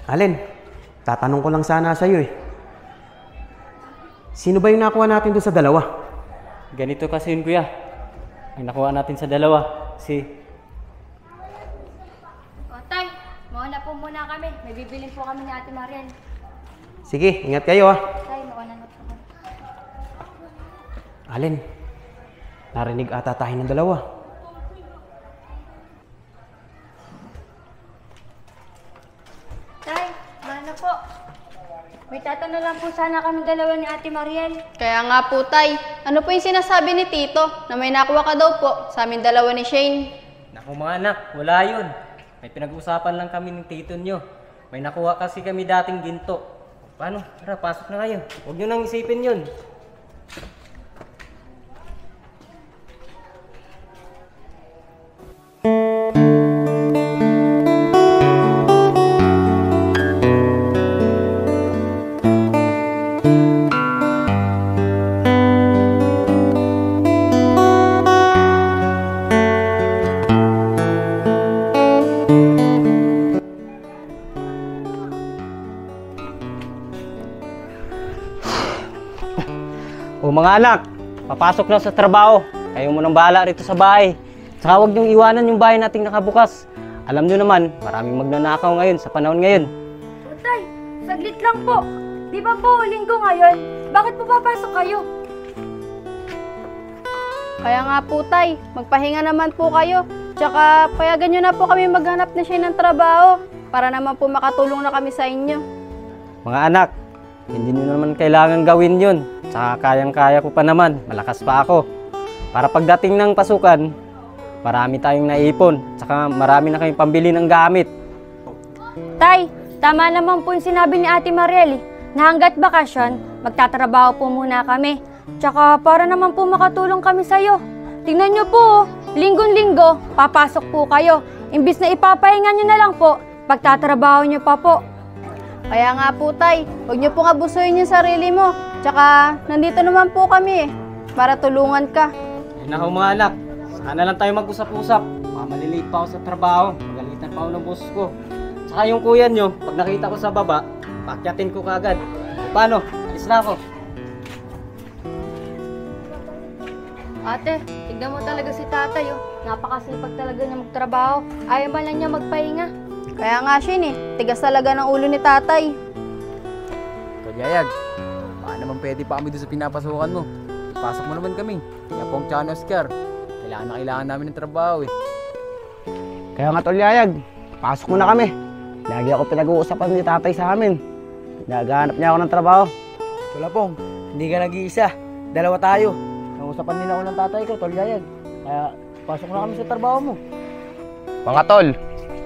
Alin, tatanong ko lang sana sa'yo eh. Sino ba yung nakuha natin doon sa dalawa? Ganito kasi yun, kuya. Ang nakuha natin sa dalawa, si... O, Tay, mauna po muna kami. May bibilin po kami ni Ate Mariel. Sige, ingat kayo ah. Tay, mauna na po kami. Alin, narinig ata tayo ng dalawa. Tay, mauna po. May tatanong lang po sana kami dalawa ni Ate Mariel. Kaya nga po, Tay. Ano po yung sinasabi ni Tito na may nakuha ka daw po sa amin dalawa ni Shane? Naku mga anak, wala yun. May pinag-usapan lang kami ng tito nyo. May nakuha kasi kami dating ginto. Paano? Tara, pasok na kayo. Huwag nyo nang isipin yun. O mga anak, papasok na sa trabaho. Kayo mo nang bahala rito sa bahay. Saka huwag niyong iwanan yung bahay nating nakabukas. Alam niyo naman, maraming magnanakaw ngayon sa panahon ngayon. O, Tay, saglit lang po. Di ba po, linggo ngayon? Bakit po papasok kayo? Kaya nga po, Tay. Magpahinga naman po kayo. Tsaka payagan nyo na po kami maghanap na siya ng trabaho para naman po makatulong na kami sa inyo. Mga anak, hindi niyo naman kailangan gawin yun. Saka kayang-kaya ko pa naman, malakas pa ako. Para pagdating ng pasukan, marami tayong naipon. Saka marami na kayong pambili ng gamit. Tay, tama naman po yung sinabi ni Ate Mariel eh, na hanggat bakasyon, magtatrabaho po muna kami. Tsaka para naman po makatulong kami sa'yo. Tingnan nyo po, linggon-linggo, papasok po kayo. Imbis na ipapahinga nyo na lang po, pagtatrabaho nyo pa po. Kaya nga po, Tay. Huwag nyo pong abusuin yung sarili mo. Tsaka nandito naman po kami para tulungan ka. Ay naku mga anak, sana lang tayo mag-usap-usap. Maliliit pa ako sa trabaho, magalitan pa ako ng boss ko. Saka yung kuya nyo, pag nakita ko sa baba, pakyatin ko kagad. Paano? Alis na ako. Ate, tignan mo talaga si tatay oh. Napakasipag talaga niya magtrabaho. Ayaw man lang niya magpahinga. Kaya nga, Shane tigas talaga ng ulo ni tatay. Kalyayag, baka naman pwede pa kami doon sa pinapasukan mo. Pasok mo naman kami. Kaya pong Chan Oscar, kailangan namin ng trabaho eh. Kaya nga tol Yayag, pasok mo na kami. Lagi ako pinag-uusapan ni tatay sa amin. Naghahanap niya ako ng trabaho. Wala pong, hindi ka nag-iisa. Dalawa tayo. Nausapan nila ako ng tatay ko, tol Yayag. Kaya pasok na kami sa trabaho mo. Mga tol,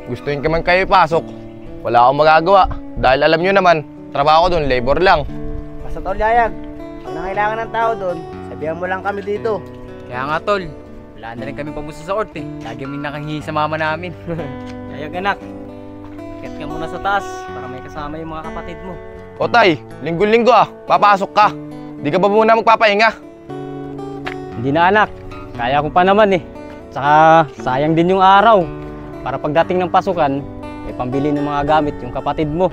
gustuin ka man kayo ipasok. Wala akong magagawa. Dahil alam nyo naman, trabaho ko doon, labor lang. Basta tol Yayag, pag nangailangan ng tao doon, sabihan mo lang kami dito. Kaya nga tol, wala na rin kami pabuso sa orte. Lagi kami nakahingi sa mama namin. Kaya anak, akit ka muna sa taas para may kasama yung mga kapatid mo. O tay, linggo-linggo papasok ka. Di ka ba muna magpapahinga? Hindi na anak, kaya ko pa naman eh. Tsaka sayang din yung araw. Para pagdating ng pasukan, may pambili ng mga gamit yung kapatid mo.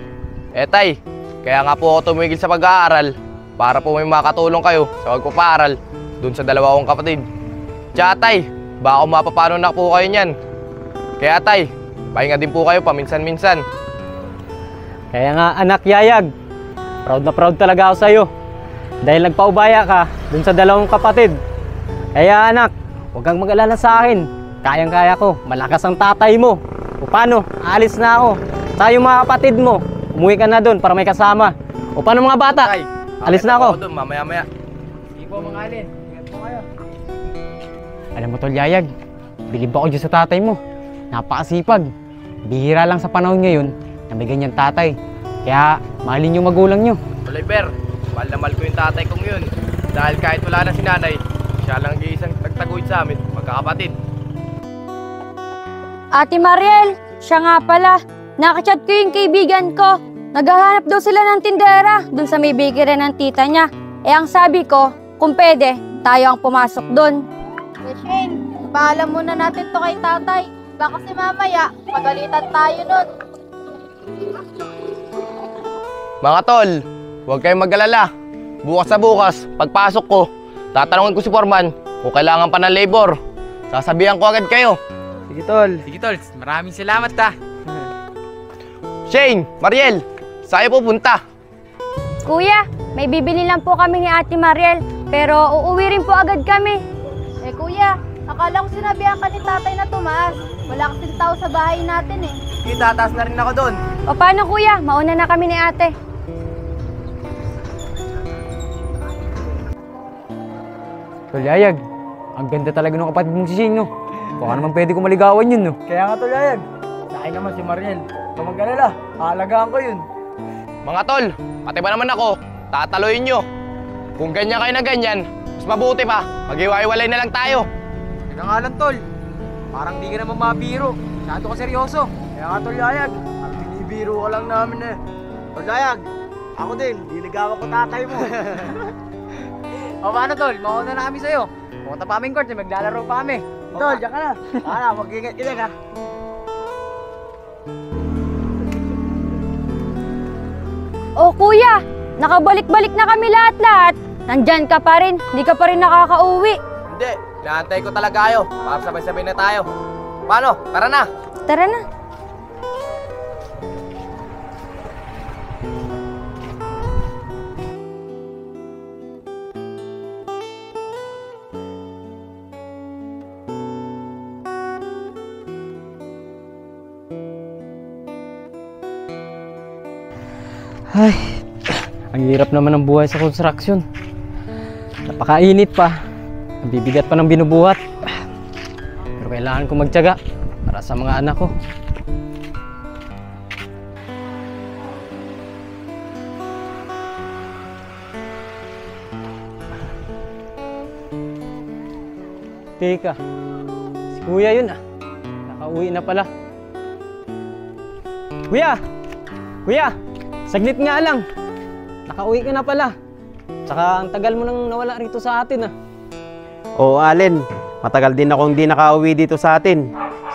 Eh tay, kaya nga po ako tumigil sa pag-aaral para po may makatulong kayo sa pagpapaaral dun sa dalawa kong kapatid. Tsaka tay, baka mapapano na po kayo niyan. Kaya tay, pahinga din po kayo paminsan-minsan. Kaya nga anak Yayag, proud na proud talaga ako sa'yo. Dahil nagpaubaya ka dun sa dalawang kapatid. Kaya anak, huwag kang mag-alala sa akin. Kayang-kaya ko, malakas ang tatay mo. O paano, alis na ako. Sa yung mga kapatid mo, umuwi ka na dun para may kasama. O paano mga bata? Tay, Alis na ako. Doon, mamaya-maya. Sige po mga alin, ingat po kayo. Alam mo tol Yayag, bilib ako dyan sa tatay mo. Napakasipag. Bihira lang sa panahon ngayon na may ganyan tatay. Kaya mahalin yung magulang nyo. Oliver, mahal na mahal ko yung tatay kong yun. Dahil kahit wala na si nanay, siya lang ang isang nagtaguyod sa amin, magkakapatid. Ate Mariel, siya nga pala. Nakachat ko yung kaibigan ko. Naghahanap daw sila ng tindera dun sa may bakery ng tita niya. Eh ang sabi ko, kung pwede, tayo ang pumasok dun. Shane, paalam muna natin to kay tatay. Baka si mamaya, magalitan tayo nun. Mga tol, huwag kayong mag-alala. Bukas na bukas, pagpasok ko, tatanungin ko si Foreman kung kailangan pa ng labor. Sasabihan ko agad kayo. Sige, tol. Sige tol, maraming salamat ta. Shane, Mariel, saan kayo pupunta? Kuya, may bibili lang po kami ni Ate Mariel, pero uuwi rin po agad kami. Eh kuya, akala ko sinabihan ka ni tatay na tumaas. Wala kasing tao sa bahay natin eh. Tataas na rin ako doon. O paano kuya, mauna na kami ni ate. Tol Yayag, ang ganda talaga ng kapatid mong si Shane, no? Baka naman pwede ko maligawan yun, no? Kaya nga, tol Yayag. Sa akin naman si Mariel. Huwag mag-alala. Aalagaan ko yun. Mga tol, pati ba naman ako, tataloyin nyo. Kung ganyan kayo na ganyan, mas mabuti pa, mag-iwaiwalay na lang tayo. Teka nga lang tol, parang di ka naman mabiro. Masyado ka seryoso. Kaya nga, tol Yayag. Ang binibiro ka lang namin eh. Tol Yayag, ako din. Diligawan ko tatay mo. O paano tol, mauna na kami sa'yo. Pumunta pa aming court, maglalaro pa kami. Tol, diyan ka na. Mag-ingat ha. O kuya, nakabalik-balik na kami lahat-lahat. Nandyan ka pa rin, hindi ka pa rin nakakauwi. Hindi, naantay ko talaga kayo para sabay-sabay na tayo. Paano? Tara na! Tara na. Ay, ang hirap naman ng buhay sa construction. Napakainit pa. Ang bibigat pa ng binubuhat. Pero kailangan ko magtiyaga para sa mga anak ko. Teka, si kuya yun ah. Nakauwi na pala. Kuya! Kuya! Saglit nga lang. Nakauwi ka na pala. Tsaka ang tagal mo nang nawala rito sa atin ah. Oo, Allen. Matagal din akong hindi nakauwi dito sa atin.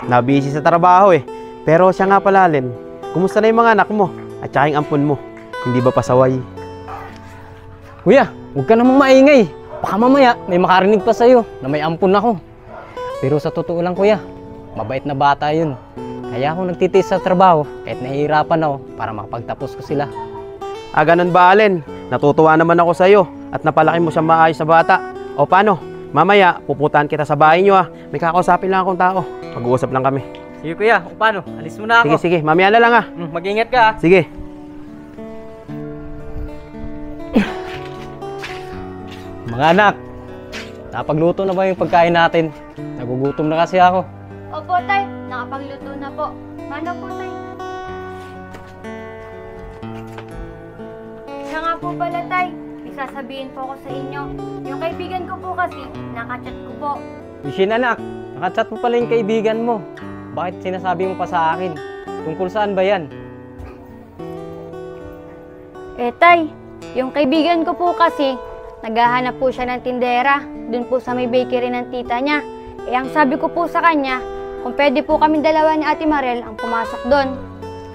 Nabisi sa trabaho eh. Pero siya nga pala, Allen. Kumusta na yung mga anak mo? At saka yung ampon mo? Hindi ba pasaway? Kuya, huwag ka namang maingay. Baka mamaya may makarinig pa sa'yo na may ampun ako. Pero sa totoo lang kuya, mabait na bata yun. Kaya ako nagtitiis sa trabaho kahit nahihirapan ako para makapagtapos ko sila. Ah, ganun ba, Allen? Natutuwa naman ako sa'yo at napalaki mo siyang maayos sa bata. O paano? Mamaya, pupuntahan kita sa bahay niyo ah. May kakausapin lang akong tao. Mag-uusap lang kami. Sige kuya, o paano? Alis mo na ako. Sige, mamaya na lang ah. Mag-ingat ka ah. Sige. Mga anak, napagluto na ba yung pagkain natin? Nagugutom na kasi ako. Opo tay, nakapagluto na po. Mano po tay? Siya nga po pala tay, may sasabihin po ako sa inyo. Yung kaibigan ko po kasi, nakachat ko po. Ishin anak, nakachat mo pala yung kaibigan mo. Bakit sinasabi mo pa sa akin? Tungkol saan ba yan? Eh tay, yung kaibigan ko po kasi, naghahanap po siya ng tindera, dun po sa may bakery ng tita niya. Eh ang sabi ko po sa kanya, kung pwede po kami dalawa ni Ate Mariel ang pumasok doon.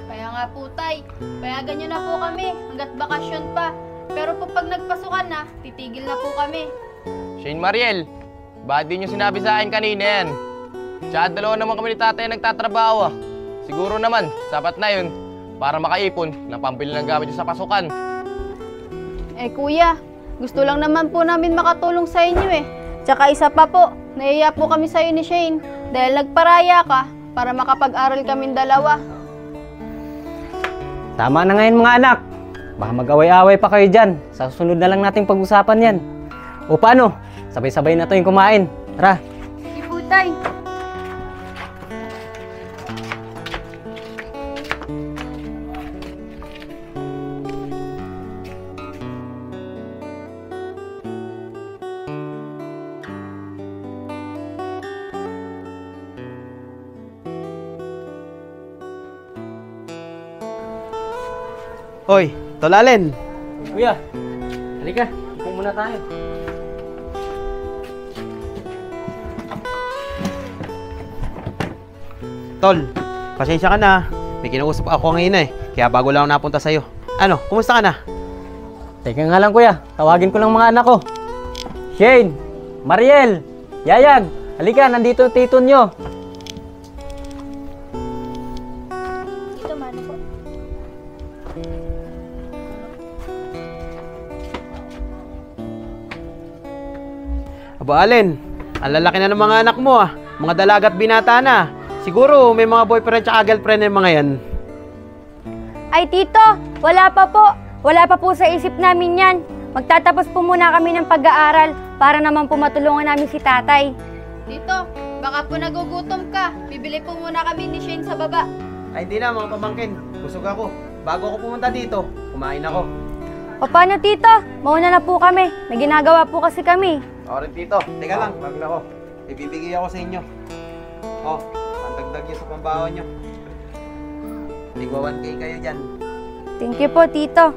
Kaya nga po tay, payagan nyo na po kami hanggat bakasyon pa. Pero po pag nagpasukan na, titigil na po kami. Shane, Mariel, bakit di nyo sinabi sa akin kanina yan? Tsaka dalawa naman kami ni tatay nagtatrabaho ah. Siguro naman, sapat na yun para makaipon ng pambili ng gamit nyo sa pasukan. Eh kuya, gusto lang naman po namin makatulong sa inyo eh. Tsaka isa pa po, nahiya po kami sa'yo ni Shane dahil nagparaya ka para makapag-aral kaming dalawa. Tama na ngayon mga anak. Baka mag-away-away pa kayo dyan. Sa susunod na lang nating pag-usapan yan. O paano? Sabay-sabay na tayong kumain. Tara. Sige po tay. Hoy, Tol Allen. Kuya, halika. Upo muna tayo. Tol, pasensya ka na. May kinausap ako ngayon eh. Kaya bago lang ako napunta sa'yo. Ano, kumusta ka na? Teka nga lang kuya, tawagin ko lang mga anak ko. Shane, Mariel, Yayag, halika, nandito yung tito nyo. Dito, mano po. Aba, Allen, ang lalaki na ng mga anak mo ah. Mga dalaga at binata na. Siguro may mga boyfriend at girlfriend na yung mga yan. Ay tito, wala pa po. Wala pa po sa isip namin yan. Magtatapos po muna kami ng pag-aaral para naman po matulungan namin si tatay. Dito, baka po nagugutom ka. Bibili po muna kami ni Shane sa baba. Ay hindi na mga pamangkin, busog ako. Bago ako pumunta dito, kumain ako. O paano tito? Mauna na po kami. May ginagawa po kasi kami. O rin tito, teka lang, bago na ako. Ibibigay ako sa inyo. O, pantagdag nyo sa pambawan nyo. Tigwa 1K kayo dyan. Thank you po tito.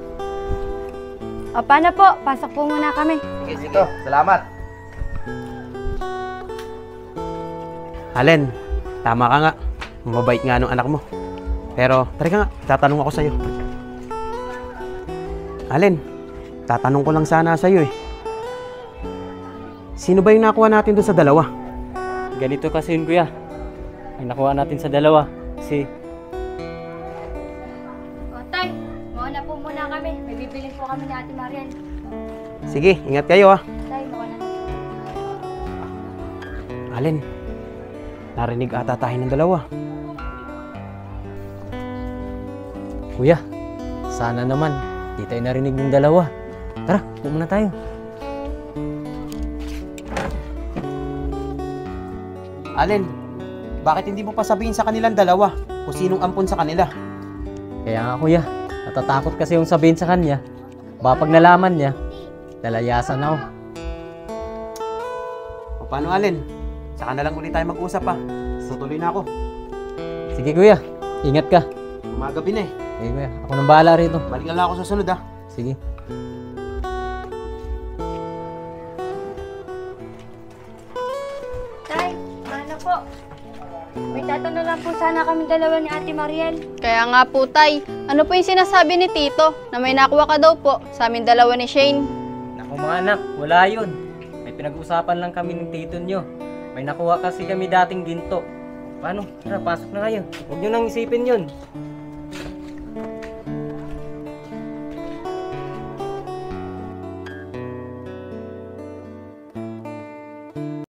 O paano po? Pasok po muna kami. Sige, sige. Salamat. Allen, tama ka nga. Mabait nga nung anak mo. Pero, tari ka nga, tatanong ako sa'yo. Allen, tatanong ko lang sana sa'yo eh. Sino ba yung nakuha natin doon sa dalawa? Ganito kasi yun kuya. Ay nakuha natin sa dalawa. Si O tay, mauna po muna kami. May bibili po kami ni Ate Mariel. Sige, ingat kayo ah. Tay, mauna na. Allen, narinig ata tayo ng dalawa. kuya, sana naman di tayo narinig ng dalawa. Tara, pumunta tayo. Allen, bakit hindi mo pa sabihin sa kanilang dalawa kung sinong ampon sa kanila? Kaya nga kuya, natatakot kasi yung sabihin sa kanya. Baka pag nalaman niya, lalayasan ako. O paano Allen? Saka na lang ulit tayo mag-usap pa. Tutuloy na ako. Sige kuya, ingat ka. Umagabi na eh. Eh kuya, ako nang bahala rito. Balik na lang ako sa sunod ah. Sige. Tay, paano po? May tatanong lang po sana kami dalawa ni Ate Mariel. Kaya nga po, Tay. Ano po yung sinasabi ni Tito? Na may nakuha ka daw po sa amin dalawa ni Shane. Naku mga anak, wala yun. May pinag-usapan lang kami ng tito nyo. May nakuha kasi kami dating ginto. Paano? Tara, pasok na kayo. Huwag nyo nang isipin yun.